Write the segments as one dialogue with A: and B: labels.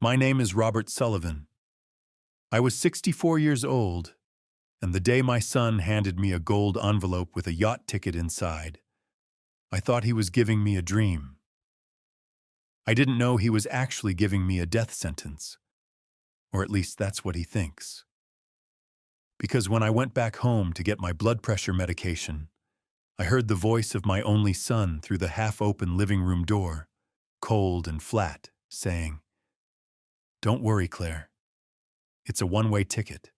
A: My name is Robert Sullivan. I was 64 years old, and the day my son handed me a gold envelope with a yacht ticket inside, I thought he was giving me a dream. I didn't know he was actually giving me a death sentence, or at least that's what he thinks. Because when I went back home to get my blood pressure medication, I heard the voice of my only son through the half-open living room door, cold and flat, saying, "Don't worry, Claire. It's a one-way ticket.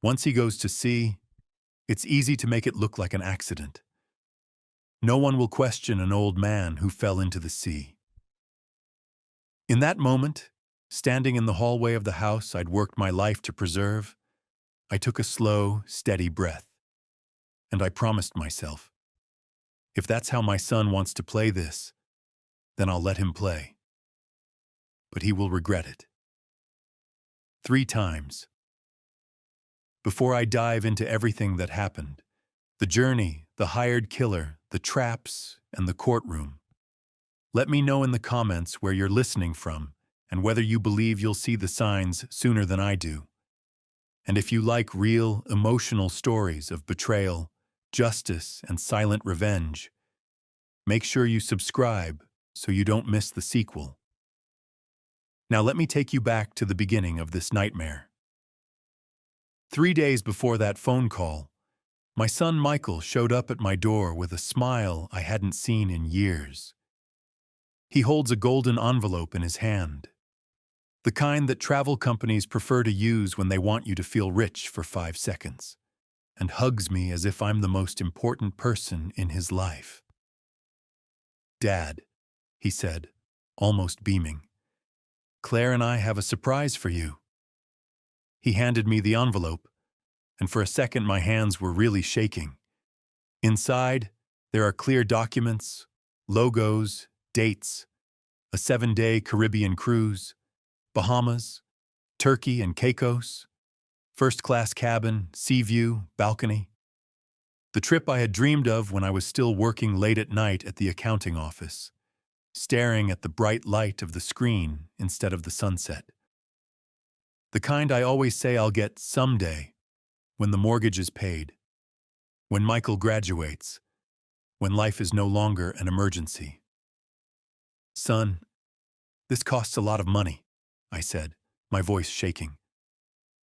A: Once he goes to sea, it's easy to make it look like an accident. No one will question an old man who fell into the sea." In that moment, standing in the hallway of the house I'd worked my life to preserve, I took a slow, steady breath. And I promised myself, if that's how my son wants to play this, then I'll let him play. But he will regret it. 3 times. Before I dive into everything that happened, the journey, the hired killer, the traps, and the courtroom, let me know in the comments where you're listening from and whether you believe you'll see the signs sooner than I do. And if you like real, emotional stories of betrayal, justice, and silent revenge, make sure you subscribe so you don't miss the sequel. Now let me take you back to the beginning of this nightmare. 3 days before that phone call, my son Michael showed up at my door with a smile I hadn't seen in years. He holds a golden envelope in his hand, the kind that travel companies prefer to use when they want you to feel rich for 5 seconds, and hugs me as if I'm the most important person in his life. "Dad," he said, almost beaming, "Claire and I have a surprise for you." He handed me the envelope, and for a second my hands were really shaking. Inside, there are clear documents, logos, dates, a 7-day Caribbean cruise, Bahamas, Turkey and Caicos, first-class cabin, sea view, balcony. The trip I had dreamed of when I was still working late at night at the accounting office, staring at the bright light of the screen instead of the sunset. The kind I always say I'll get someday, when the mortgage is paid, when Michael graduates, when life is no longer an emergency. "Son, this costs a lot of money," I said, my voice shaking.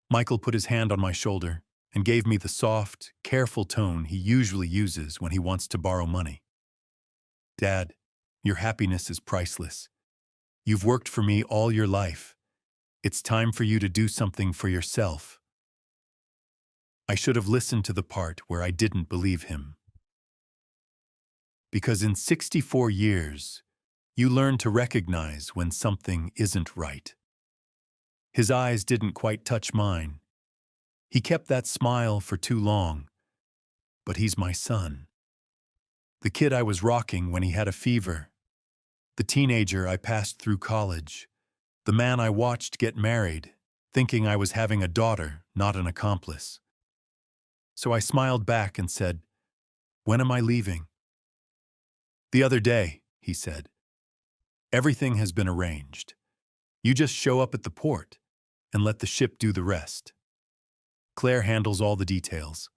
A: Michael put his hand on my shoulder and gave me the soft, careful tone he usually uses when he wants to borrow money. "Dad, your happiness is priceless. You've worked for me all your life. It's time for you to do something for yourself." I should have listened to the part where I didn't believe him. Because in 64 years, you learn to recognize when something isn't right. His eyes didn't quite touch mine. He kept that smile for too long. But he's my son. The kid I was rocking when he had a fever. The teenager I passed through college. The man I watched get married, thinking I was having a daughter, not an accomplice. So I smiled back and said, "When am I leaving?" "The other day," he said. "Everything has been arranged. You just show up at the port and let the ship do the rest. Claire handles all the details."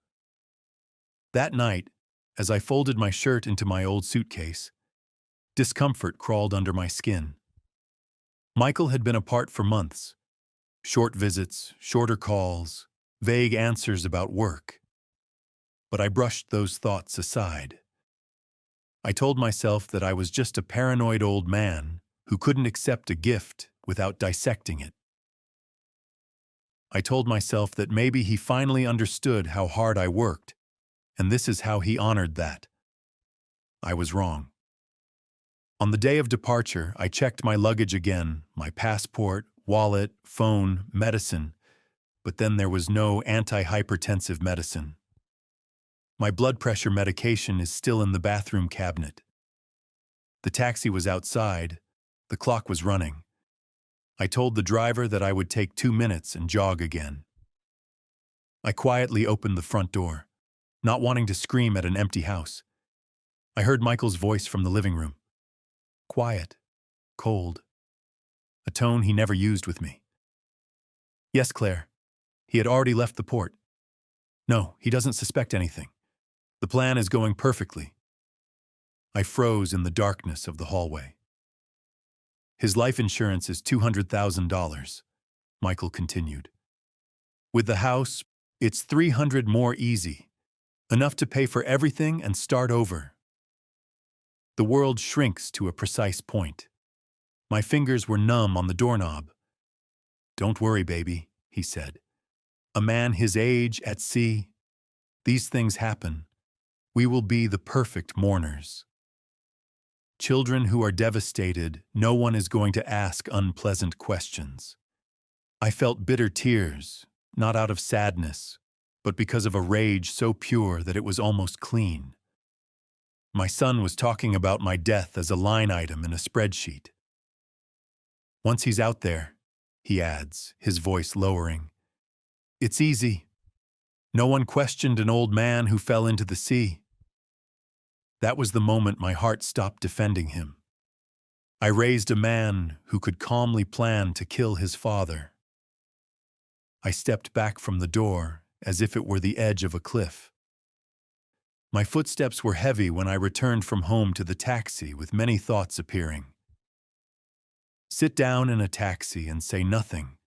A: That night, as I folded my shirt into my old suitcase, discomfort crawled under my skin. Michael had been apart for months. Short visits, shorter calls, vague answers about work. But I brushed those thoughts aside. I told myself that I was just a paranoid old man who couldn't accept a gift without dissecting it. I told myself that maybe he finally understood how hard I worked, and this is how he honored that. I was wrong. On the day of departure, I checked my luggage again, my passport, wallet, phone, medicine, but then there was no antihypertensive medicine. My blood pressure medication is still in the bathroom cabinet. The taxi was outside. The clock was running. I told the driver that I would take 2 minutes and jog again. I quietly opened the front door, not wanting to scream at an empty house. I heard Michael's voice from the living room. Quiet, cold. a tone he never used with me. Yes, Claire. He had already left the port. No, he doesn't suspect anything. The plan is going perfectly. I froze in the darkness of the hallway. His life insurance is $200,000, Michael continued. With the house, it's 300 more easy, enough to pay for everything and start over. The world shrinks to a precise point. My fingers were numb on the doorknob. Don't worry, baby, he said. A man his age at sea. These things happen. We will be the perfect mourners. Children who are devastated, no one is going to ask unpleasant questions. I felt bitter tears, not out of sadness, but because of a rage so pure that it was almost clean. My son was talking about my death as a line item in a spreadsheet. Once he's out there, he adds, his voice lowering, it's easy. No one questioned an old man who fell into the sea. That was the moment my heart stopped defending him. I raised a man who could calmly plan to kill his father. I stepped back from the door as if it were the edge of a cliff. My footsteps were heavy when I returned from home to the taxi with many thoughts appearing. Sit down in a taxi and say nothing,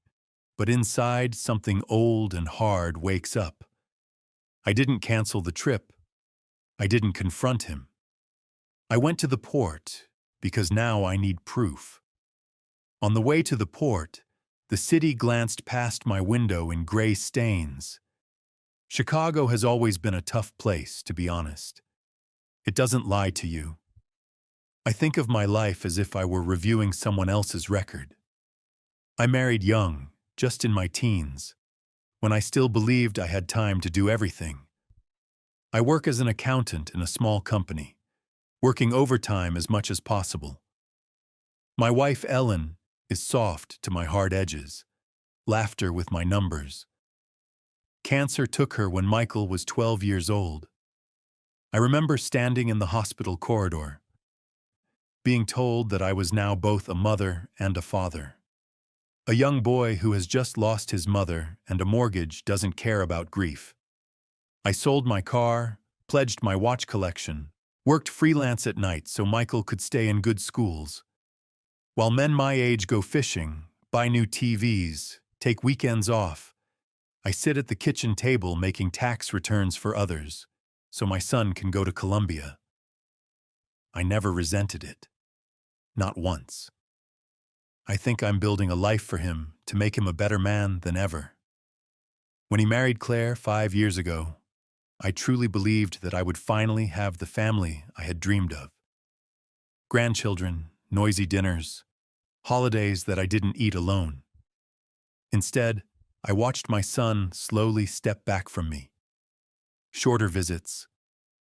A: but inside something old and hard wakes up. I didn't cancel the trip. I didn't confront him. I went to the port because now I need proof. On the way to the port, the city glanced past my window in gray stains. Chicago has always been a tough place, to be honest. It doesn't lie to you. I think of my life as if I were reviewing someone else's record. I married young, just in my teens, when I still believed I had time to do everything. I work as an accountant in a small company, working overtime as much as possible. My wife, Ellen, is soft to my hard edges, laughter with my numbers. Cancer took her when Michael was 12 years old. I remember standing in the hospital corridor, being told that I was now both a mother and a father. A young boy who has just lost his mother and a mortgage doesn't care about grief. I sold my car, pledged my watch collection, worked freelance at night so Michael could stay in good schools. While men my age go fishing, buy new TVs, take weekends off, I sit at the kitchen table making tax returns for others, so my son can go to Columbia. I never resented it. Not once. I think I'm building a life for him to make him a better man than ever. When he married Claire 5 years ago, I truly believed that I would finally have the family I had dreamed of. Grandchildren, noisy dinners, holidays that I didn't eat alone. Instead, I watched my son slowly step back from me. Shorter visits,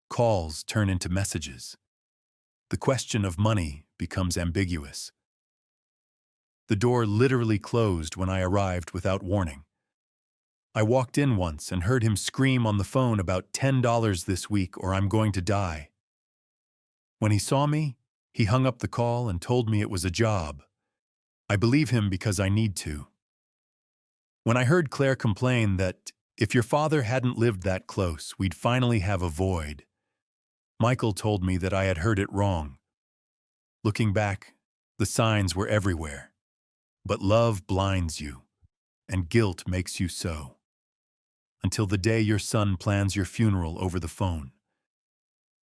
A: calls turn into messages. The question of money becomes ambiguous. The door literally closed when I arrived without warning. I walked in once and heard him scream on the phone about $10 this week or I'm going to die. When he saw me, he hung up the call and told me it was a job. I believe him because I need to. When I heard Claire complain that if your father hadn't lived that close, we'd finally have a void, Michael told me that I had heard it wrong. Looking back, the signs were everywhere. But love blinds you, and guilt makes you so. Until the day your son plans your funeral over the phone.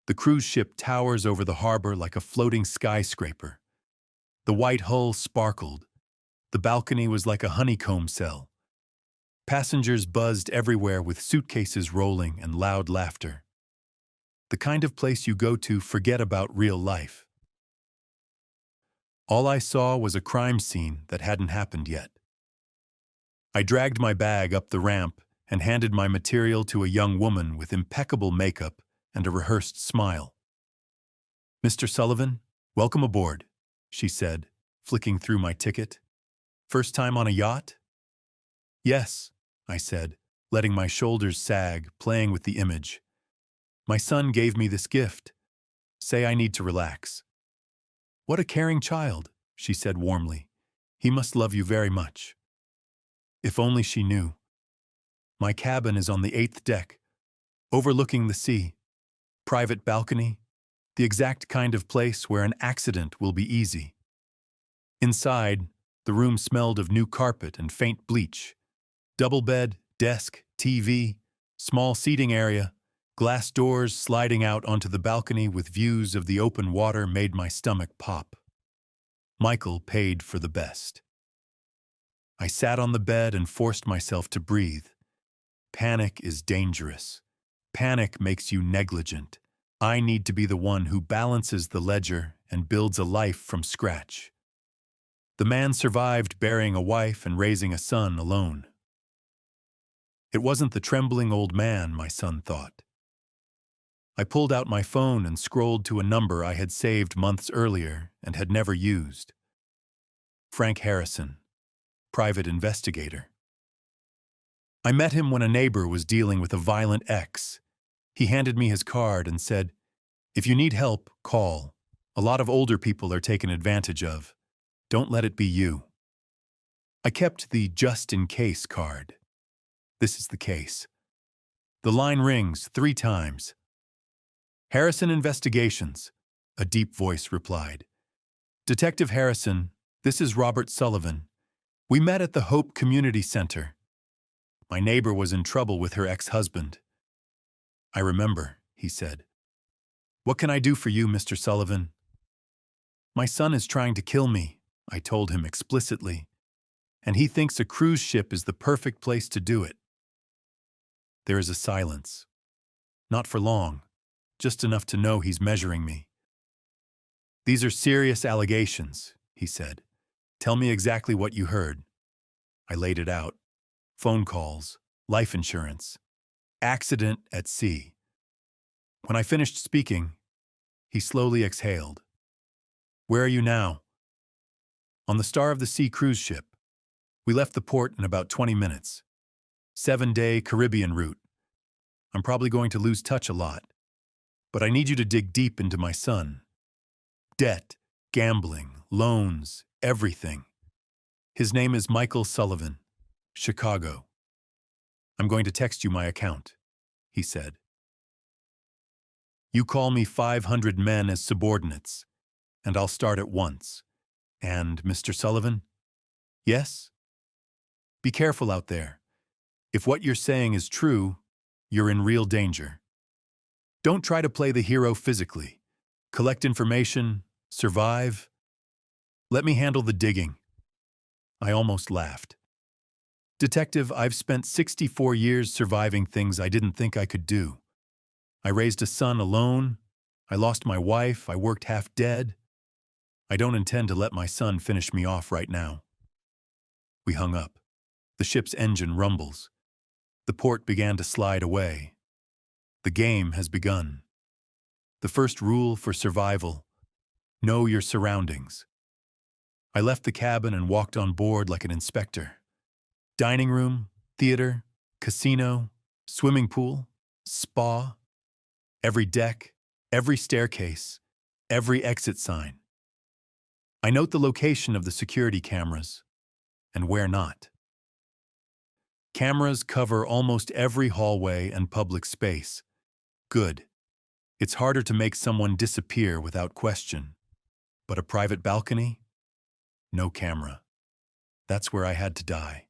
A: The cruise ship towers over the harbor like a floating skyscraper. The white hull sparkled. The balcony was like a honeycomb cell. Passengers buzzed everywhere with suitcases rolling and loud laughter. The kind of place you go to forget about real life. All I saw was a crime scene that hadn't happened yet. I dragged my bag up the ramp and handed my material to a young woman with impeccable makeup and a rehearsed smile. "Mr. Sullivan, welcome aboard," she said, flicking through my ticket. "First time on a yacht?" "Yes," I said, letting my shoulders sag, playing with the image. "My son gave me this gift. Say I need to relax." "What a caring child," she said warmly. He must love you very much. If only she knew. My cabin is on the 8th deck, overlooking the sea. Private balcony, the exact kind of place where an accident will be easy. Inside, the room smelled of new carpet and faint bleach. Double bed, desk, TV, small seating area, glass doors sliding out onto the balcony with views of the open water made my stomach pop. Michael paid for the best. I sat on the bed and forced myself to breathe. Panic is dangerous. Panic makes you negligent. I need to be the one who balances the ledger and builds a life from scratch. The man survived burying a wife and raising a son alone. It wasn't the trembling old man, my son thought. I pulled out my phone and scrolled to a number I had saved months earlier and had never used. Frank Harrison, private investigator. I met him when a neighbor was dealing with a violent ex. He handed me his card and said, "If you need help, call. A lot of older people are taken advantage of. Don't let it be you." I kept the just-in-case card. This is the case. The line rings 3 times. "Harrison Investigations," a deep voice replied. "Detective Harrison, this is Robert Sullivan. We met at the Hope Community Center. My neighbor was in trouble with her ex-husband." "I remember," he said. "What can I do for you, Mr. Sullivan?" "My son is trying to kill me," I told him explicitly, "and he thinks a cruise ship is the perfect place to do it." There is a silence. Not for long, just enough to know he's measuring me. "These are serious allegations," he said. "Tell me exactly what you heard." I laid it out. Phone calls, life insurance, accident at sea. When I finished speaking, he slowly exhaled. "Where are you now?" "On the Star of the Sea cruise ship. We left the port in about 20 minutes. 7-day Caribbean route. I'm probably going to lose touch a lot. But I need you to dig deep into my son. Debt, gambling, loans, everything. His name is Michael Sullivan, Chicago. I'm going to text you my account," he said. "You call me 500 men as subordinates, and I'll start at once. And, Mr. Sullivan?" "Yes?" "Be careful out there. If what you're saying is true, you're in real danger. Don't try to play the hero physically. Collect information, survive. Let me handle the digging." I almost laughed. "Detective, I've spent 64 years surviving things I didn't think I could do. I raised a son alone. I lost my wife. I worked half dead. I don't intend to let my son finish me off right now." We hung up. The ship's engine rumbles. The port began to slide away. The game has begun. The first rule for survival: know your surroundings. I left the cabin and walked on board like an inspector. Dining room, theater, casino, swimming pool, spa. Every deck, every staircase, every exit sign. I note the location of the security cameras, and where not. Cameras cover almost every hallway and public space. Good. It's harder to make someone disappear without question. But a private balcony? No camera. That's where I had to die.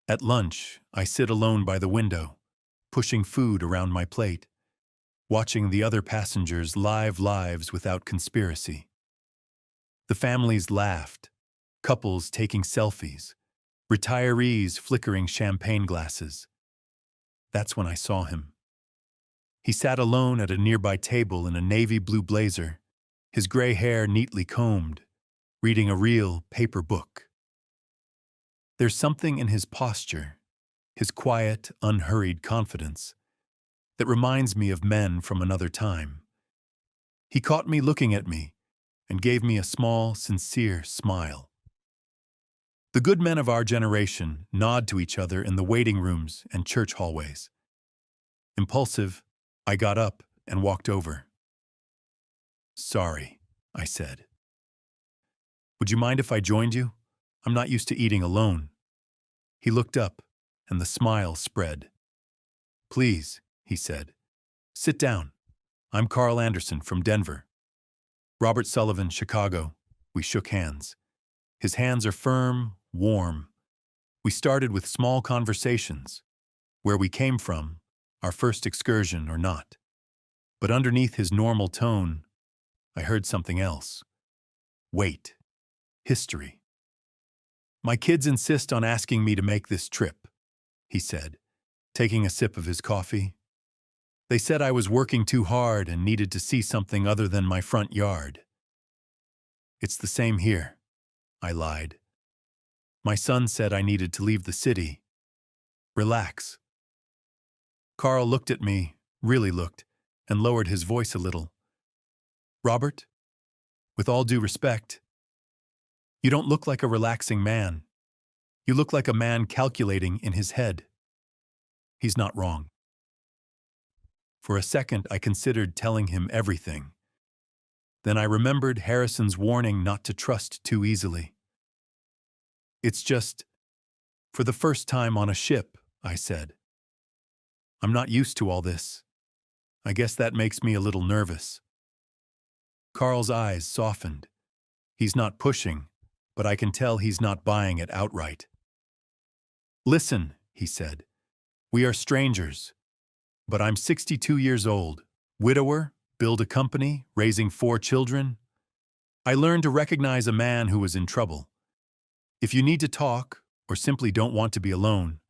A: At lunch, I sit alone by the window, pushing food around my plate, watching the other passengers live lives without conspiracy. The families laughed, couples taking selfies, retirees flickering champagne glasses. That's when I saw him. He sat alone at a nearby table in a navy blue blazer, his gray hair neatly combed, reading a real paper book. There's something in his posture, his quiet, unhurried confidence, that reminds me of men from another time. He caught me looking at me and gave me a small, sincere smile. The good men of our generation nod to each other in the waiting rooms and church hallways. Impulsive, I got up and walked over. "Sorry," I said. Would you mind if I joined you? I'm not used to eating alone. He looked up, and the smile spread. Please, he said. Sit down. I'm Carl Anderson from Denver. Robert Sullivan, Chicago. We shook hands. His hands are firm, warm. We started with small conversations. Where we came from, our first excursion or not. But underneath his normal tone, I heard something else. Weight. History. My kids insist on asking me to make this trip, he said, taking a sip of his coffee. They said I was working too hard and needed to see something other than my front yard. It's the same here, I lied. My son said I needed to leave the city. Relax. Carl looked at me, really looked, and lowered his voice a little. Robert, with all due respect, you don't look like a relaxing man. You look like a man calculating in his head. He's not wrong. For a second, I considered telling him everything. Then I remembered Harrison's warning not to trust too easily. It's just, for the first time on a ship, I said. I'm not used to all this. I guess that makes me a little nervous. Carl's eyes softened. He's not pushing, but I can tell he's not buying it outright. Listen, he said. We are strangers, but I'm 62 years old, widower, build a company, raising 4 children. I learned to recognize a man who was in trouble. If you need to talk, or simply don't want to be alone,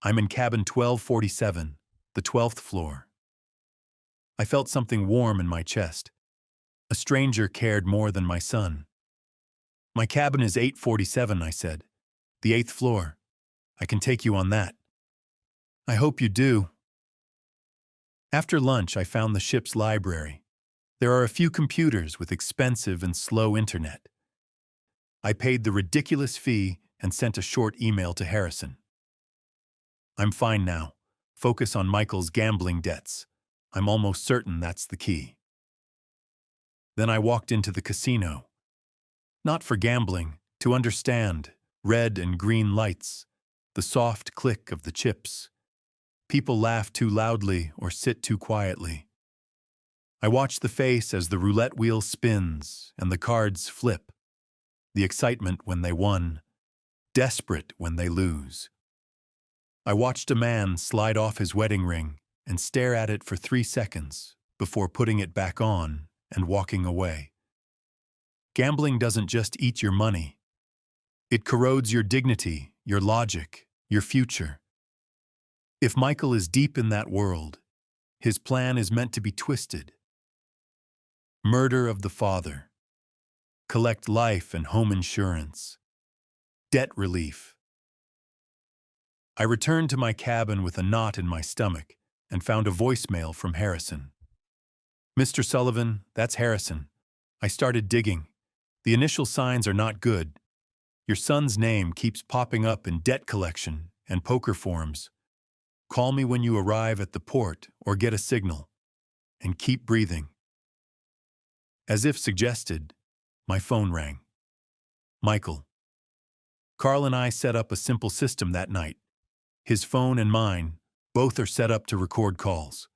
A: I'm in cabin 1247, the 12th floor. I felt something warm in my chest. A stranger cared more than my son. My cabin is 847, I said. The 8th floor. I can take you on that. I hope you do. After lunch, I found the ship's library. There are a few computers with expensive and slow internet. I paid the ridiculous fee and sent a short email to Harrison. I'm fine now. Focus on Michael's gambling debts. I'm almost certain that's the key. Then I walked into the casino. Not for gambling, to understand red and green lights, the soft click of the chips. People laugh too loudly or sit too quietly. I watch the face as the roulette wheel spins and the cards flip. The excitement when they won, desperate when they lose. I watched a man slide off his wedding ring and stare at it for 3 seconds before putting it back on and walking away. Gambling doesn't just eat your money. It corrodes your dignity, your logic, your future. If Michael is deep in that world, his plan is meant to be twisted. Murder of the father. Collect life and home insurance. Debt relief. I returned to my cabin with a knot in my stomach and found a voicemail from Harrison. Mr. Sullivan, that's Harrison. I started digging. The initial signs are not good. Your son's name keeps popping up in debt collection and poker forums. Call me when you arrive at the port or get a signal. And keep breathing. As if suggested, my phone rang. Michael. Carl and I set up a simple system that night. His phone and mine, both are set up to record calls.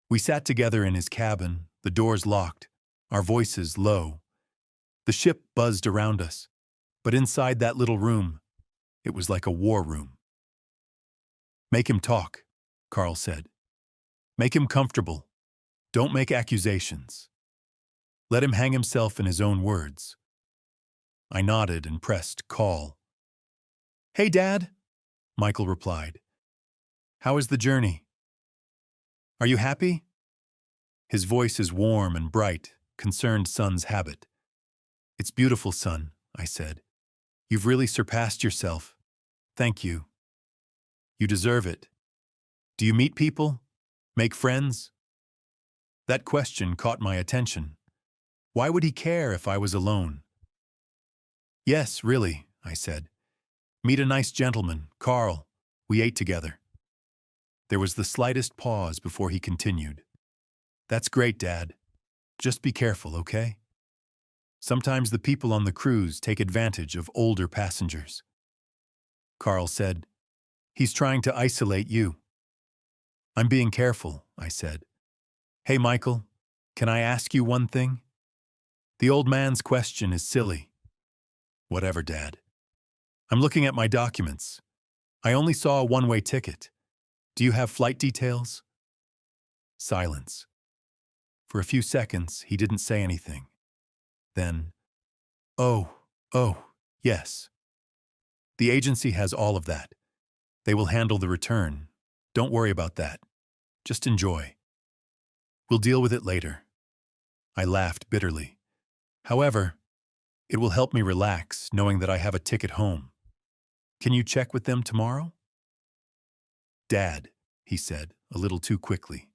A: We sat together in his cabin, the doors locked, our voices low. The ship buzzed around us, but inside that little room, it was like a war room. Make him talk, Carl said. Make him comfortable. Don't make accusations. Let him hang himself in his own words. I nodded and pressed call. Hey, Dad, Michael replied. How is the journey? Are you happy? His voice is warm and bright, concerned son's habit. It's beautiful, son, I said. You've really surpassed yourself. Thank you. You deserve it. Do you meet people? Make friends? That question caught my attention. Why would he care if I was alone? Yes, really, I said. Meet a nice gentleman, Carl. We ate together. There was the slightest pause before he continued. That's great, Dad. Just be careful, okay? Sometimes the people on the cruise take advantage of older passengers. Carl said, "He's trying to isolate you." "I'm being careful," I said. "Hey, Michael, can I ask you one thing?" The old man's question is silly. "Whatever, Dad." "I'm looking at my documents. I only saw a one-way ticket. Do you have flight details?" Silence. For a few seconds, he didn't say anything. Then, oh, yes. The agency has all of that. They will handle the return. Don't worry about that. Just enjoy. We'll deal with it later. I laughed bitterly. However, it will help me relax knowing that I have a ticket home. Can you check with them tomorrow? Dad, he said, a little too quickly.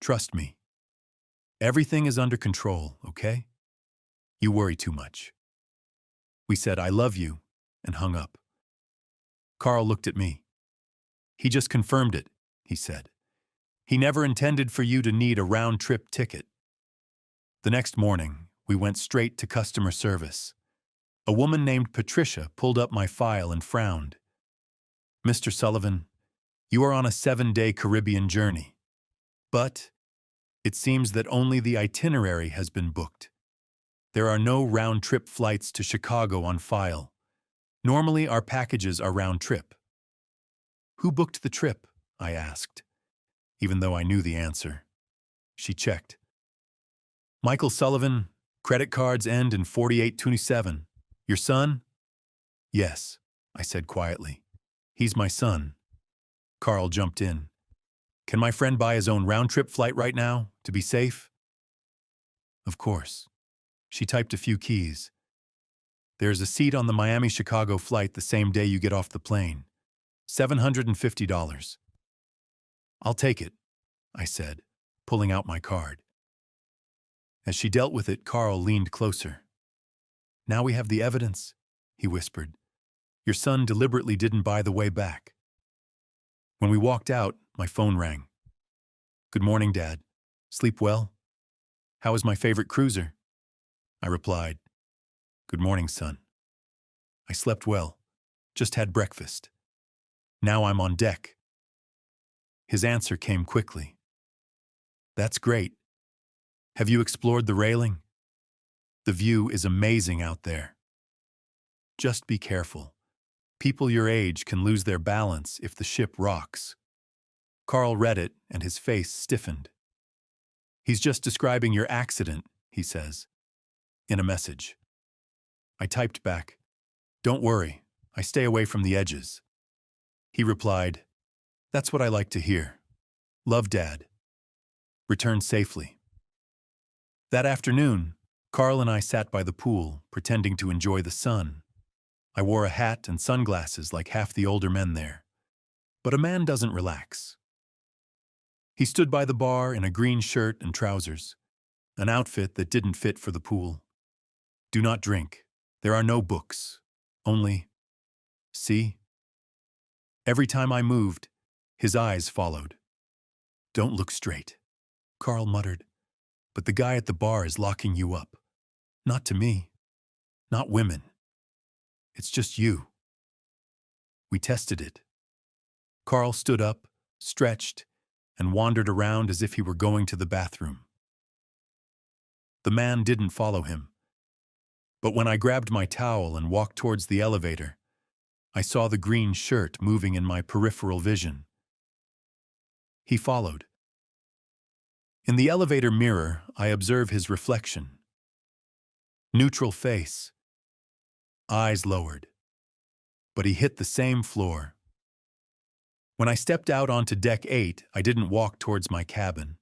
A: Trust me. Everything is under control, okay? You worry too much. We said, "I love you," and hung up. Carl looked at me. "He just confirmed it," he said. "He never intended for you to need a round-trip ticket." The next morning, we went straight to customer service. A woman named Patricia pulled up my file and frowned. "Mr. Sullivan, you are on a 7-day Caribbean journey. But it seems that only the itinerary has been booked. There are no round-trip flights to Chicago on file. Normally, our packages are round-trip." "Who booked the trip?" I asked, even though I knew the answer. She checked. "Michael Sullivan, credit cards end in 4827. Your son?" "Yes," I said quietly. "He's my son." Carl jumped in. "Can my friend buy his own round-trip flight right now, to be safe?" "Of course." She typed a few keys. "There's a seat on the Miami-Chicago flight the same day you get off the plane. $750. "I'll take it," I said, pulling out my card. As she dealt with it, Carl leaned closer. "Now we have the evidence," he whispered. "Your son deliberately didn't buy the way back." When we walked out, my phone rang. "Good morning, Dad. Sleep well? How is my favorite cruiser?" I replied, "Good morning, son. I slept well. Just had breakfast. Now I'm on deck." His answer came quickly. "That's great. Have you explored the railing? The view is amazing out there. Just be careful. People your age can lose their balance if the ship rocks." Carl read it, and his face stiffened. "He's just describing your accident," he says, in a message. I typed back, "Don't worry, I stay away from the edges." He replied, "That's what I like to hear. Love, Dad. Return safely." That afternoon, Carl and I sat by the pool, pretending to enjoy the sun. I wore a hat and sunglasses like half the older men there. But a man doesn't relax. He stood by the bar in a green shirt and trousers, an outfit that didn't fit for the pool. "Do not drink. There are no books. Only, see?" Every time I moved, his eyes followed. "Don't look straight," Carl muttered. "But the guy at the bar is locking you up. Not to me. Not women. It's just you." We tested it. Carl stood up, stretched, and wandered around as if he were going to the bathroom. The man didn't follow him. But when I grabbed my towel and walked towards the elevator, I saw the green shirt moving in my peripheral vision. He followed. In the elevator mirror, I observe his reflection. Neutral face. Eyes lowered. But he hit the same floor. When I stepped out onto deck 8, I didn't walk towards my cabin.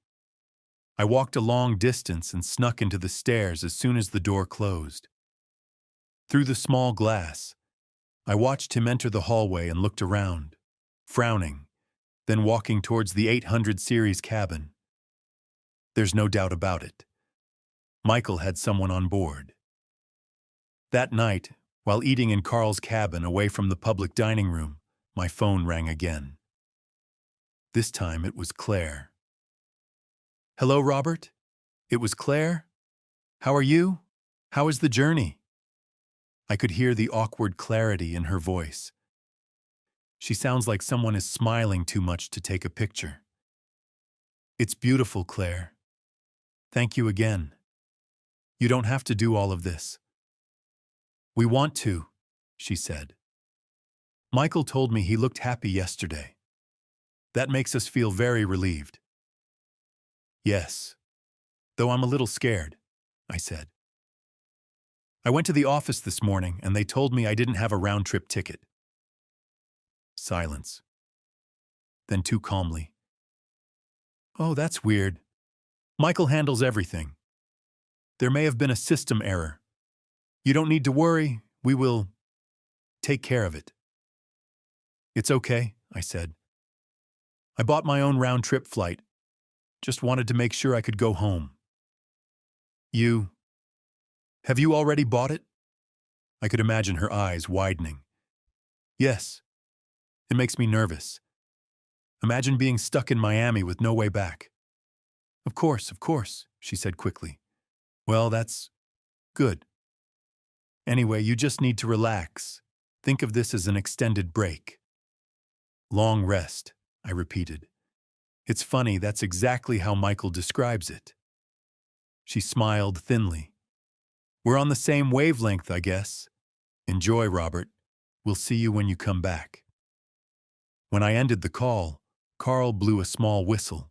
A: I walked a long distance and snuck into the stairs as soon as the door closed. Through the small glass, I watched him enter the hallway and looked around, frowning, then walking towards the 800 series cabin. There's no doubt about it. Michael had someone on board. That night, while eating in Carl's cabin away from the public dining room, my phone rang again. This time it was Claire. "Hello, Robert? It was Claire? How are you?" How is the journey? I could hear the awkward clarity in her voice. She sounds like someone is smiling too much to take a picture. It's beautiful, Claire. Thank you again. You don't have to do all of this. We want to, she said. Michael told me he looked happy yesterday. That makes us feel very relieved. Yes, though I'm a little scared, I said. I went to the office this morning and they told me I didn't have a round-trip ticket. Silence. Then too calmly. Oh, that's weird. Michael handles everything. There may have been a system error. You don't need to worry. We will take care of it. It's okay, I said. I bought my own round-trip flight. Just wanted to make sure I could go home. Have you already bought it? I could imagine her eyes widening. Yes. It makes me nervous. Imagine being stuck in Miami with no way back. Of course, she said quickly. Well, that's good. Anyway, you just need to relax. Think of this as an extended break. Long rest, I repeated. It's funny, that's exactly how Michael describes it. She smiled thinly. We're on the same wavelength, I guess. Enjoy, Robert. We'll see you when you come back. When I ended the call, Carl blew a small whistle.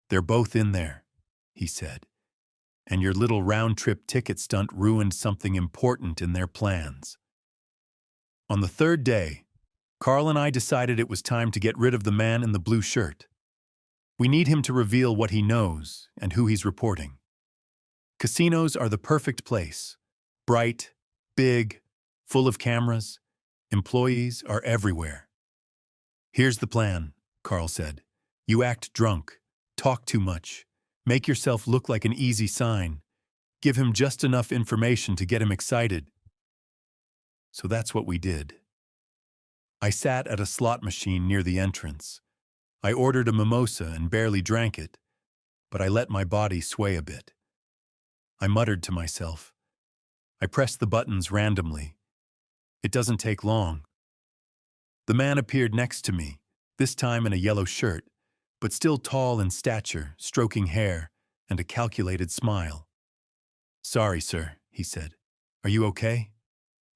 A: They're both in there, he said. And your little round-trip ticket stunt ruined something important in their plans. On the third day, Carl and I decided it was time to get rid of the man in the blue shirt. We need him to reveal what he knows and who he's reporting. Casinos are the perfect place. Bright, big, full of cameras. Employees are everywhere. Here's the plan, Carl said. You act drunk, talk too much, make yourself look like an easy sign, give him just enough information to get him excited. So that's what we did. I sat at a slot machine near the entrance. I ordered a mimosa and barely drank it, but I let my body sway a bit. I muttered to myself. I pressed the buttons randomly. It doesn't take long. The man appeared next to me, this time in a yellow shirt, but still tall in stature, stroking hair, and a calculated smile. Sorry, sir, he said. Are you okay?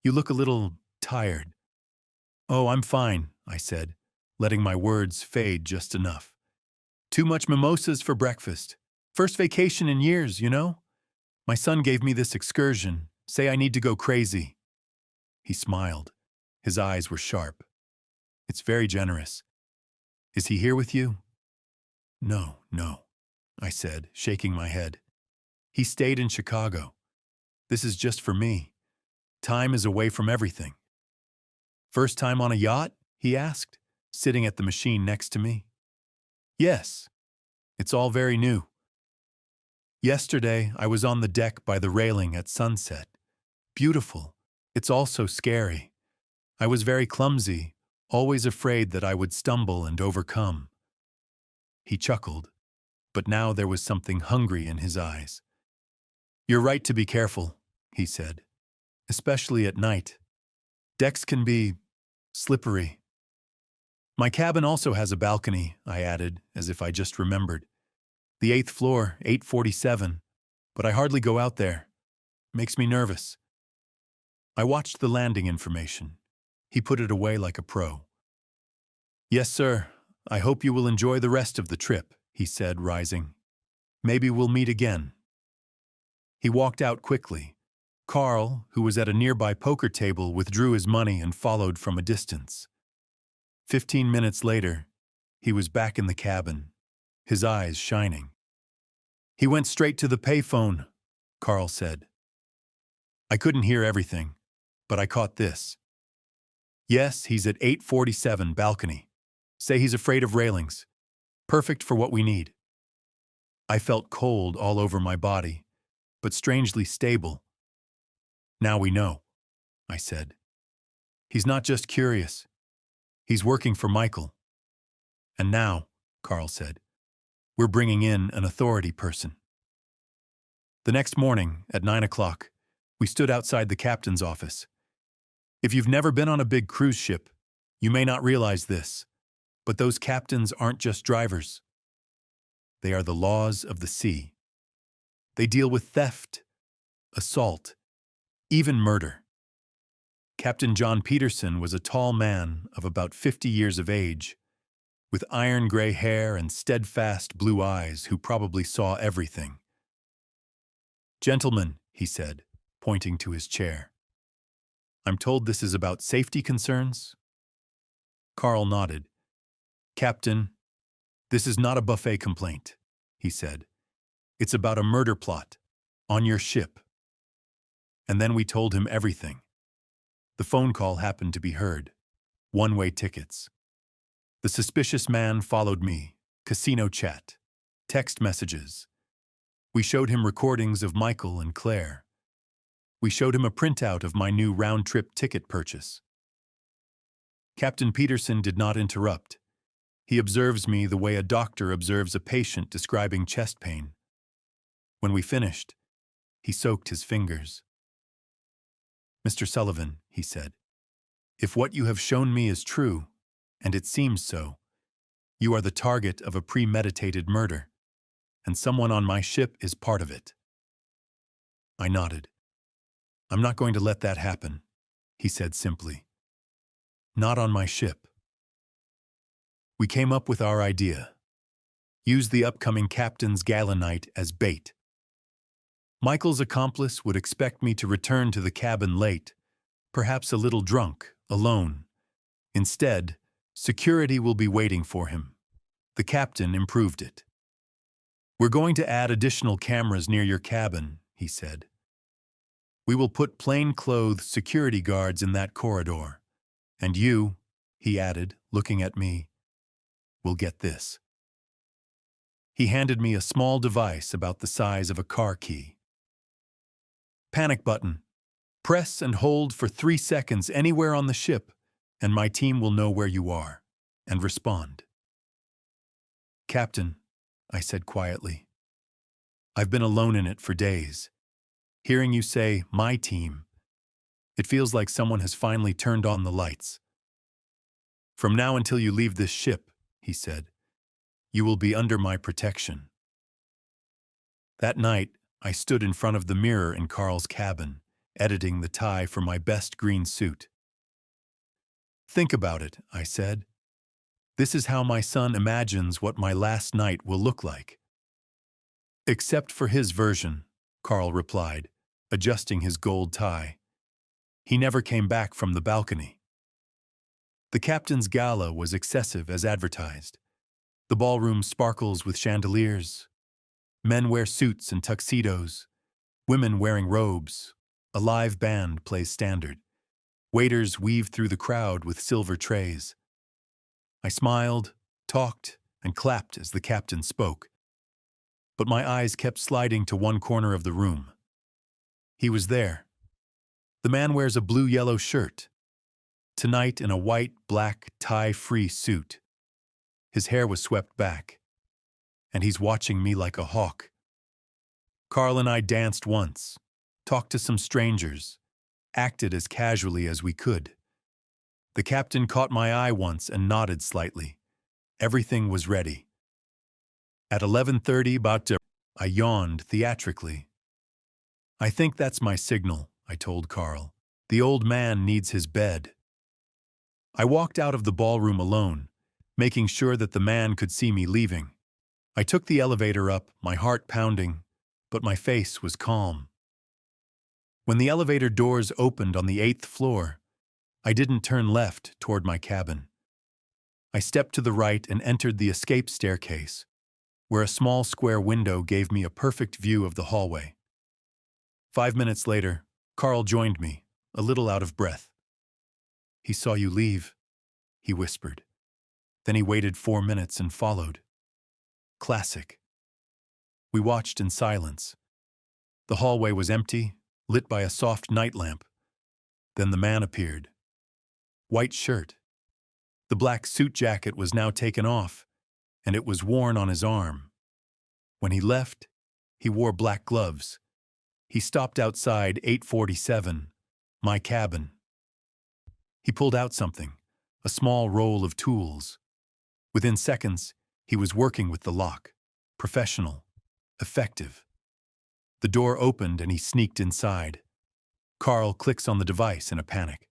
A: You look a little tired. Oh, I'm fine, I said, letting my words fade just enough. Too much mimosas for breakfast. First vacation in years, you know? My son gave me this excursion. Say I need to go crazy. He smiled. His eyes were sharp. It's very generous. Is he here with you? No, I said, shaking my head. He stayed in Chicago. This is just for me. Time is away from everything. First time on a yacht? He asked, sitting at the machine next to me. Yes. It's all very new. Yesterday, I was on the deck by the railing at sunset. Beautiful. It's also scary. I was very clumsy, always afraid that I would stumble and overcome. He chuckled, but now there was something hungry in his eyes. You're right to be careful, he said, especially at night. Decks can be slippery. My cabin also has a balcony, I added, as if I just remembered. The 8th floor, 847, but I hardly go out there. Makes me nervous. I watched the landing information. He put it away like a pro. Yes, sir. I hope you will enjoy the rest of the trip, he said, rising. Maybe we'll meet again. He walked out quickly. Carl, who was at a nearby poker table, withdrew his money and followed from a distance. 15 minutes later, he was back in the cabin, his eyes shining. He went straight to the payphone, Carl said. I couldn't hear everything, but I caught this. Yes, he's at 847 balcony. Say he's afraid of railings. Perfect for what we need. I felt cold all over my body, but strangely stable. Now we know, I said. He's not just curious. He's working for Michael. And now, Carl said, we're bringing in an authority person. The next morning, at 9 o'clock, we stood outside the captain's office. If you've never been on a big cruise ship, you may not realize this, but those captains aren't just drivers. They are the laws of the sea. They deal with theft, assault, even murder. Captain John Peterson was a tall man of about 50 years of age, with iron gray hair and steadfast blue eyes who probably saw everything. "Gentlemen," he said, pointing to his chair, "I'm told this is about safety concerns?" Carl nodded. "Captain, this is not a buffet complaint," he said. "It's about a murder plot on your ship." And then we told him everything. The phone call happened to be heard. One-way tickets. The suspicious man followed me. Casino chat. Text messages. We showed him recordings of Michael and Claire. We showed him a printout of my new round-trip ticket purchase. Captain Peterson did not interrupt. He observes me the way a doctor observes a patient describing chest pain. When we finished, he soaked his fingers. "Mr. Sullivan," he said, "if what you have shown me is true, and it seems so, you are the target of a premeditated murder, and someone on my ship is part of it." I nodded. "I'm not going to let that happen," he said simply. "Not on my ship." We came up with our idea. Use the upcoming captain's gala night as bait. Michael's accomplice would expect me to return to the cabin late, perhaps a little drunk, alone. Instead, security will be waiting for him. The captain improved it. "We're going to add additional cameras near your cabin," he said. "We will put plainclothes security guards in that corridor. And you," he added, looking at me, "will get this." He handed me a small device about the size of a car key. "Panic button. Press and hold for 3 seconds anywhere on the ship, and my team will know where you are and respond." "Captain," I said quietly, "I've been alone in it for days. Hearing you say, 'my team,' it feels like someone has finally turned on the lights." "From now until you leave this ship," he said, "you will be under my protection." That night, I stood in front of the mirror in Carl's cabin, editing the tie for my best green suit. "Think about it," I said. "This is how my son imagines what my last night will look like." "Except for his version," Carl replied, adjusting his gold tie. "He never came back from the balcony." The captain's gala was excessive as advertised. The ballroom sparkles with chandeliers. Men wear suits and tuxedos. Women wearing robes. A live band plays standard. Waiters weave through the crowd with silver trays. I smiled, talked, and clapped as the captain spoke. But my eyes kept sliding to one corner of the room. He was there. The man wears a blue-yellow shirt. Tonight in a white, black, tie-free suit. His hair was swept back. And he's watching me like a hawk. Carl and I danced once, talked to some strangers, acted as casually as we could. The captain caught my eye once and nodded slightly. Everything was ready. At 11:30, I yawned theatrically. "I think that's my signal," I told Carl. "The old man needs his bed." I walked out of the ballroom alone, making sure that the man could see me leaving. I took the elevator up, my heart pounding, but my face was calm. When the elevator doors opened on the 8th floor, I didn't turn left toward my cabin. I stepped to the right and entered the escape staircase, where a small square window gave me a perfect view of the hallway. 5 minutes later, Carl joined me, a little out of breath. "He saw you leave," he whispered. Then he waited 4 minutes and followed. Classic. We watched in silence. The hallway was empty, lit by a soft night lamp. Then the man appeared. White shirt. The black suit jacket was now taken off, and it was worn on his arm. When he left, he wore black gloves, He stopped outside 847, my cabin. He pulled out something, a small roll of tools. Within seconds, he was working with the lock. Professional. Effective. The door opened and he sneaked inside. Carl clicks on the device in a panic.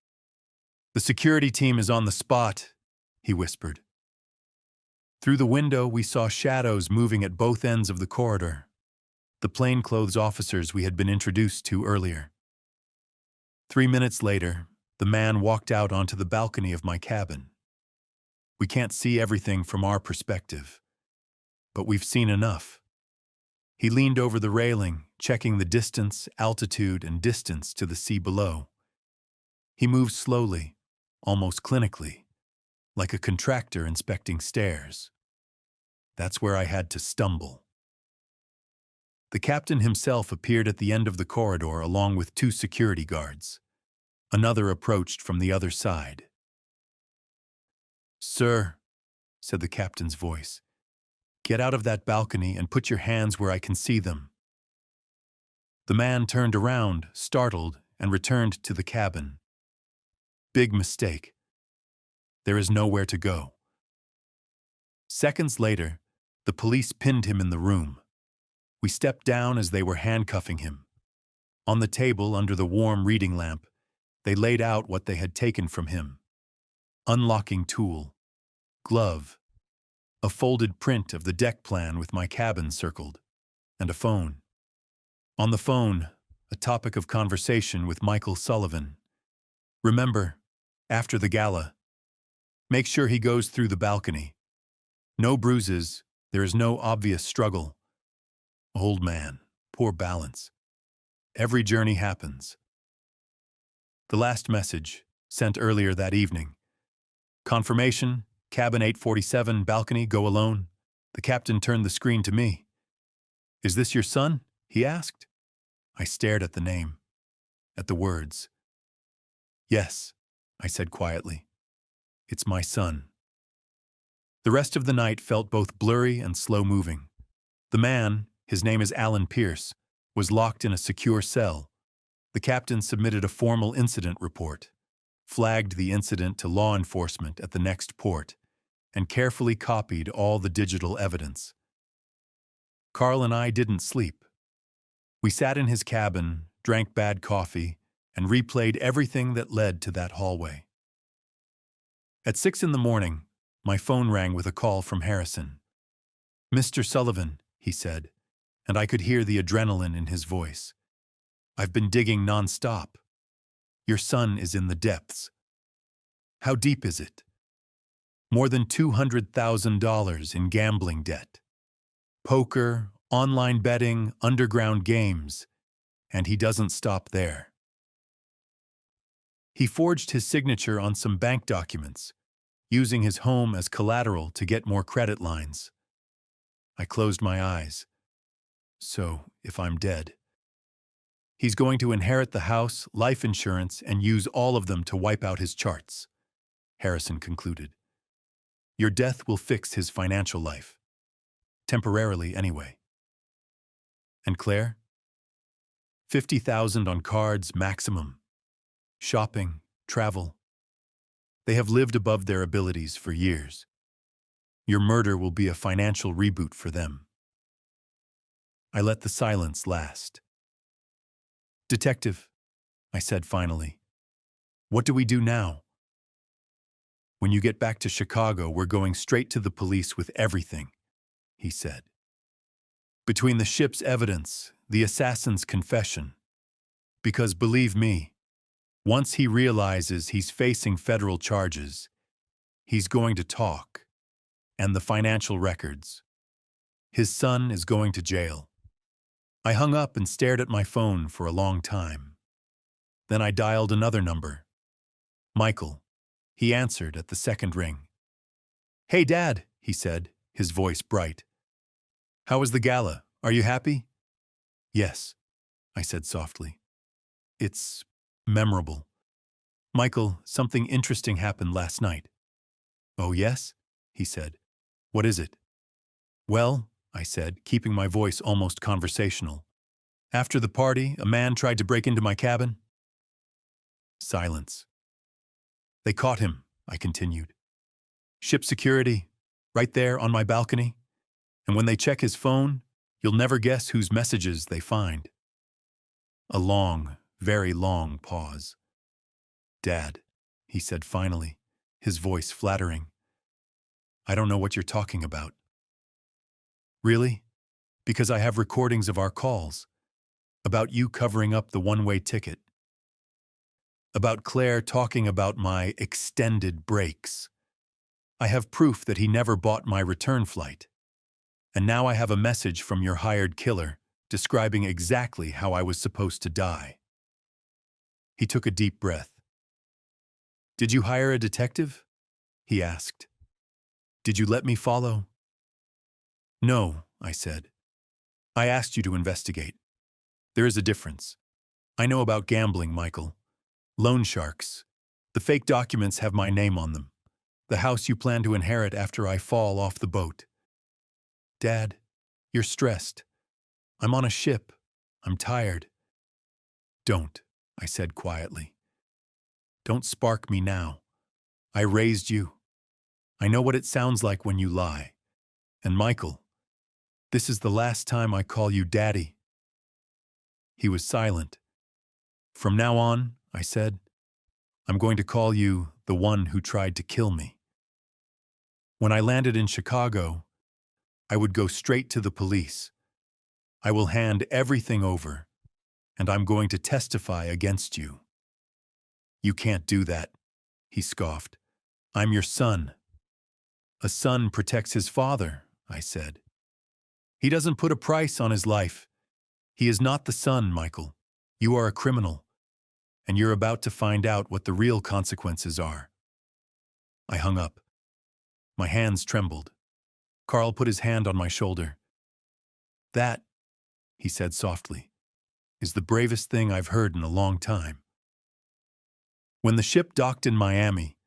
A: "The security team is on the spot," he whispered. Through the window, we saw shadows moving at both ends of the corridor. The plainclothes officers we had been introduced to earlier. 3 minutes later, the man walked out onto the balcony of my cabin. We can't see everything from our perspective, but we've seen enough. He leaned over the railing, checking the distance, altitude, and distance to the sea below. He moved slowly, almost clinically, like a contractor inspecting stairs. That's where I had to stumble. The captain himself appeared at the end of the corridor along with 2 security guards. Another approached from the other side. "Sir," said the captain's voice, "get out of that balcony and put your hands where I can see them." The man turned around, startled, and returned to the cabin. Big mistake. There is nowhere to go. Seconds later, the police pinned him in the room. We stepped down as they were handcuffing him. On the table under the warm reading lamp, they laid out what they had taken from him. Unlocking tool, glove, a folded print of the deck plan with my cabin circled, and a phone. On the phone, a topic of conversation with Michael Sullivan. "Remember, after the gala, make sure he goes through the balcony. No bruises, there is no obvious struggle. Old man, poor balance. Every journey happens." The last message, sent earlier that evening. "Confirmation, cabin 847, balcony, go alone." The captain turned the screen to me. "Is this your son?" he asked. I stared at the name, at the words. "Yes," I said quietly. "It's my son." The rest of the night felt both blurry and slow-moving. The man, his name is Alan Pierce, was locked in a secure cell. The captain submitted a formal incident report, flagged the incident to law enforcement at the next port, and carefully copied all the digital evidence. Carl and I didn't sleep. We sat in his cabin, drank bad coffee, and replayed everything that led to that hallway. At 6 in the morning, my phone rang with a call from Harrison. "Mr. Sullivan," he said, and I could hear the adrenaline in his voice. "I've been digging non-stop. Your son is in the depths." "How deep is it?" "More than $200,000 in gambling debt. Poker, online betting, underground games, and he doesn't stop there. He forged his signature on some bank documents, using his home as collateral to get more credit lines." I closed my eyes. "So, if I'm dead, he's going to inherit the house, life insurance, and use all of them to wipe out his charts," Harrison concluded. "Your death will fix his financial life. Temporarily, anyway." "And Claire?" $50,000 on cards maximum. Shopping, travel. They have lived above their abilities for years. Your murder will be a financial reboot for them." I let the silence last. "Detective," I said finally, "what do we do now?" "When you get back to Chicago, we're going straight to the police with everything," he said. "Between the ship's evidence, the assassin's confession. Because believe me, once he realizes he's facing federal charges, he's going to talk. And the financial records. His son is going to jail." I hung up and stared at my phone for a long time. Then I dialed another number. Michael. He answered at the second ring. "Hey, Dad," he said, his voice bright. "How was the gala? Are you happy?" "Yes," I said softly. "It's memorable. Michael, something interesting happened last night." "Oh, yes?" he said. "What is it?" "Well," I said, keeping my voice almost conversational, After the party, a man tried to break into my cabin. Silence. They caught him, I continued. Ship security, right there on my balcony. And when they check his phone, you'll never guess whose messages they find. A long, very long pause. Dad, he said finally, his voice flattering. I don't know what you're talking about. Really? Because I have recordings of our calls. About you covering up the one-way ticket. About Claire talking about my extended breaks. I have proof that he never bought my return flight. And now I have a message from your hired killer describing exactly how I was supposed to die. He took a deep breath. Did you hire a detective? He asked. Did you let me follow? No, I said. I asked you to investigate. There is a difference. I know about gambling, Michael. Loan sharks. The fake documents have my name on them. The house you plan to inherit after I fall off the boat. Dad, you're stressed. I'm on a ship. I'm tired. Don't, I said quietly. Don't spark me now. I raised you. I know what it sounds like when you lie. And Michael, this is the last time I call you Daddy. He was silent. From now on, I said, I'm going to call you the one who tried to kill me. When I landed in Chicago, I would go straight to the police. I will hand everything over, and I'm going to testify against you. You can't do that, he scoffed. I'm your son. A son protects his father, I said. He doesn't put a price on his life. He is not the son, Michael. You are a criminal, and you're about to find out what the real consequences are. I hung up. My hands trembled. Carl put his hand on my shoulder. That, he said softly, is the bravest thing I've heard in a long time. When the ship docked in Miami,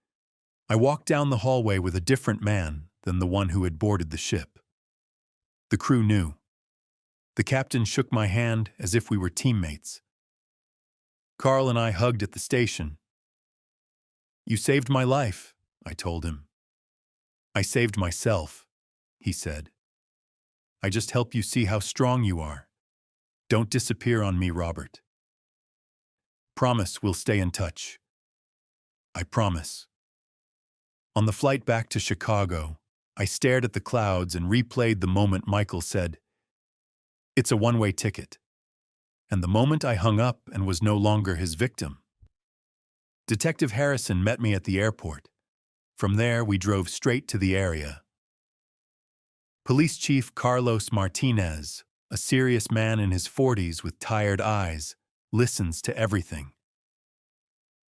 A: I walked down the hallway with a different man than the one who had boarded the ship. The crew knew. The captain shook my hand as if we were teammates. Carl and I hugged at the station. You saved my life, I told him. I saved myself, he said. I just help you see how strong you are. Don't disappear on me, Robert. Promise we'll stay in touch. I promise. On the flight back to Chicago, I stared at the clouds and replayed the moment Michael said, "It's a one-way ticket," and the moment I hung up and was no longer his victim. Detective Harrison met me at the airport. From there, we drove straight to the area. Police Chief Carlos Martinez, a serious man in his 40s with tired eyes, listens to everything.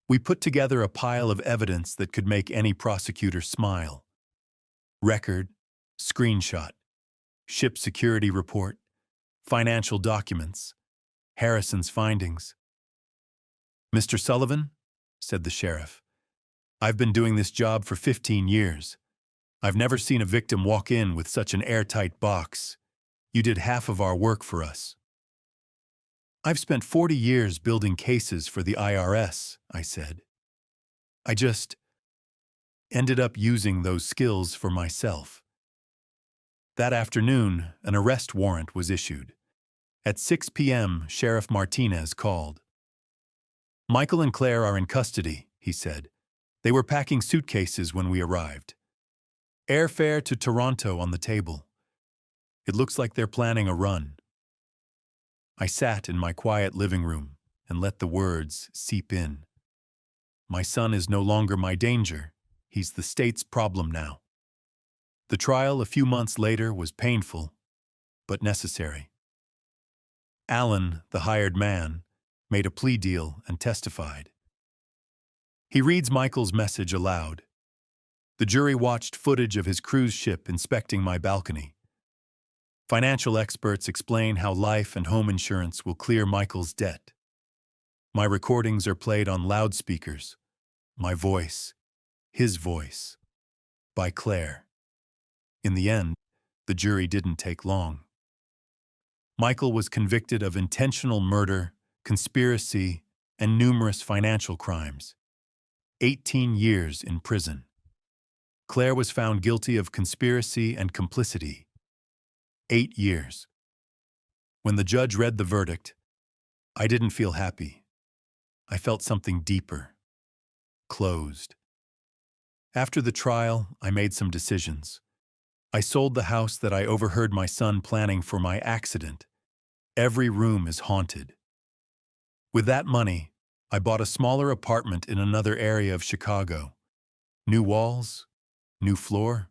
A: We put together a pile of evidence that could make any prosecutor smile. Record, screenshot, ship security report, financial documents, Harrison's findings. Mr. Sullivan, said the sheriff, I've been doing this job for 15 years. I've never seen a victim walk in with such an airtight box. You did half of our work for us. I've spent 40 years building cases for the IRS, I said. I just ended up using those skills for myself. That afternoon, an arrest warrant was issued. At 6 p.m., Sheriff Martinez called. Michael and Claire are in custody, he said. They were packing suitcases when we arrived. Airfare to Toronto on the table. It looks like they're planning a run. I sat in my quiet living room and let the words seep in. My son is no longer my danger. He's the state's problem now. The trial a few months later was painful, but necessary. Alan, the hired man, made a plea deal and testified. He reads Michael's message aloud. The jury watched footage of his cruise ship inspecting my balcony. Financial experts explain how life and home insurance will clear Michael's debt. My recordings are played on loudspeakers. My voice, his voice, by Claire. In the end, the jury didn't take long. Michael was convicted of intentional murder, conspiracy, and numerous financial crimes. 18 years in prison. Claire was found guilty of conspiracy and complicity. 8 years. When the judge read the verdict, I didn't feel happy. I felt something deeper. Closed. After the trial, I made some decisions. I sold the house that I overheard my son planning for my accident. Every room is haunted. With that money, I bought a smaller apartment in another area of Chicago. New walls, new floor.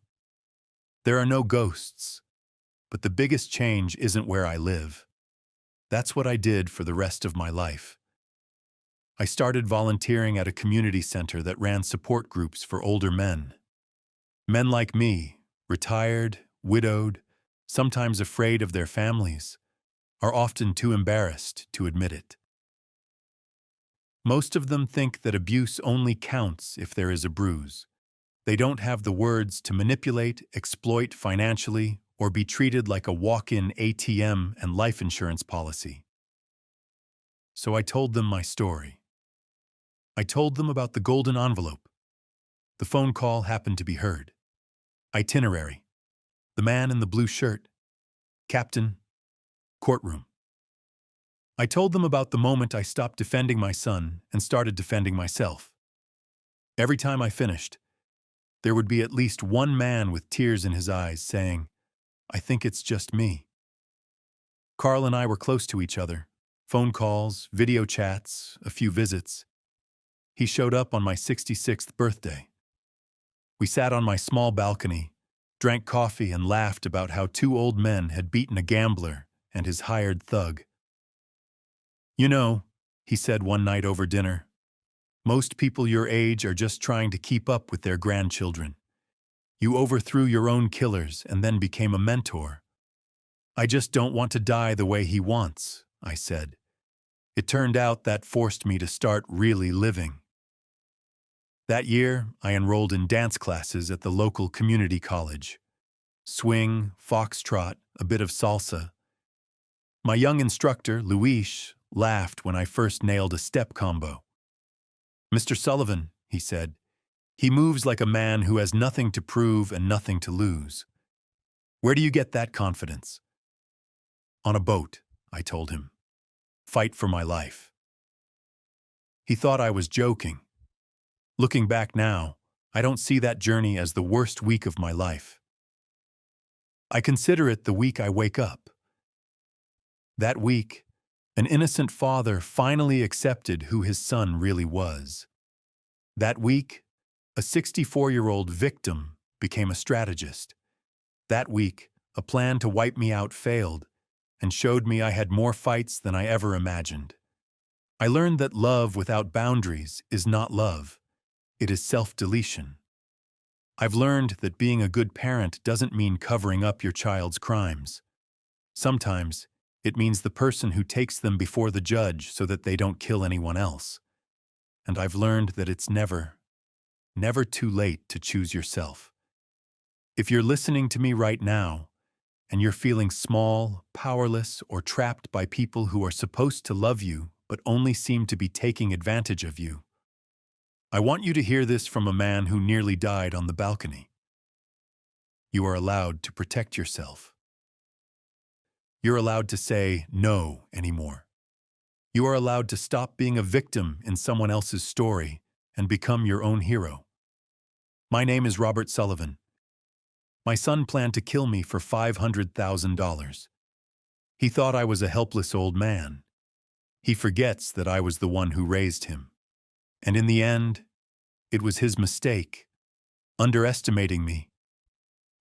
A: There are no ghosts, but the biggest change isn't where I live. That's what I did for the rest of my life. I started volunteering at a community center that ran support groups for older men. Men like me, retired, widowed, sometimes afraid of their families, are often too embarrassed to admit it. Most of them think that abuse only counts if there is a bruise. They don't have the words to manipulate, exploit financially, or be treated like a walk-in ATM and life insurance policy. So I told them my story. I told them about the golden envelope. The phone call happened to be heard. Itinerary. The man in the blue shirt. Captain. Courtroom. I told them about the moment I stopped defending my son and started defending myself. Every time I finished, there would be at least one man with tears in his eyes saying, "I think it's just me." Carl and I were close to each other. Phone calls, video chats, a few visits. He showed up on my 66th birthday. We sat on my small balcony, drank coffee and laughed about how two old men had beaten a gambler and his hired thug. "You know," he said one night over dinner, "most people your age are just trying to keep up with their grandchildren. You overthrew your own killers and then became a mentor." "I just don't want to die the way he wants," I said. It turned out that forced me to start really living. That year, I enrolled in dance classes at the local community college. Swing, foxtrot, a bit of salsa. My young instructor, Luis, laughed when I first nailed a step combo. "Mr. Sullivan," he said, "he moves like a man who has nothing to prove and nothing to lose. Where do you get that confidence?" "On a boat," I told him. "Fight for my life." He thought I was joking. Looking back now, I don't see that journey as the worst week of my life. I consider it the week I wake up. That week, an innocent father finally accepted who his son really was. That week, a 64-year-old victim became a strategist. That week, a plan to wipe me out failed and showed me I had more fights than I ever imagined. I learned that love without boundaries is not love. It is self-deletion. I've learned that being a good parent doesn't mean covering up your child's crimes. Sometimes, it means the person who takes them before the judge so that they don't kill anyone else. And I've learned that it's never too late to choose yourself. If you're listening to me right now, and you're feeling small, powerless, or trapped by people who are supposed to love you but only seem to be taking advantage of you, I want you to hear this from a man who nearly died on the balcony. You are allowed to protect yourself. You're allowed to say no anymore. You are allowed to stop being a victim in someone else's story and become your own hero. My name is Robert Sullivan. My son planned to kill me for $500,000. He thought I was a helpless old man. He forgets that I was the one who raised him. And in the end, it was his mistake, underestimating me,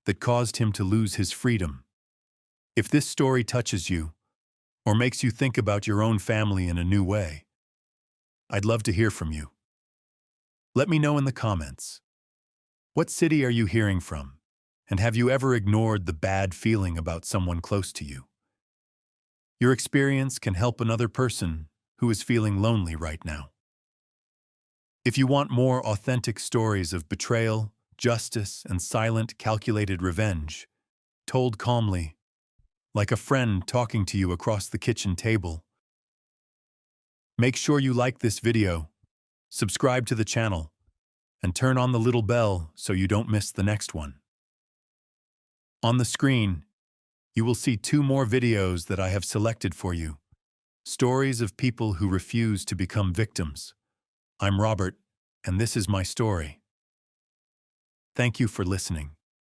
A: that caused him to lose his freedom. If this story touches you, or makes you think about your own family in a new way, I'd love to hear from you. Let me know in the comments. What city are you hearing from? And have you ever ignored the bad feeling about someone close to you? Your experience can help another person who is feeling lonely right now. If you want more authentic stories of betrayal, justice, and silent, calculated revenge, told calmly, like a friend talking to you across the kitchen table. Make sure you like this video, subscribe to the channel, and turn on the little bell so you don't miss the next one. On the screen, you will see 2 more videos that I have selected for you. Stories of people who refuse to become victims. I'm Robert, and this is my story. Thank you for listening.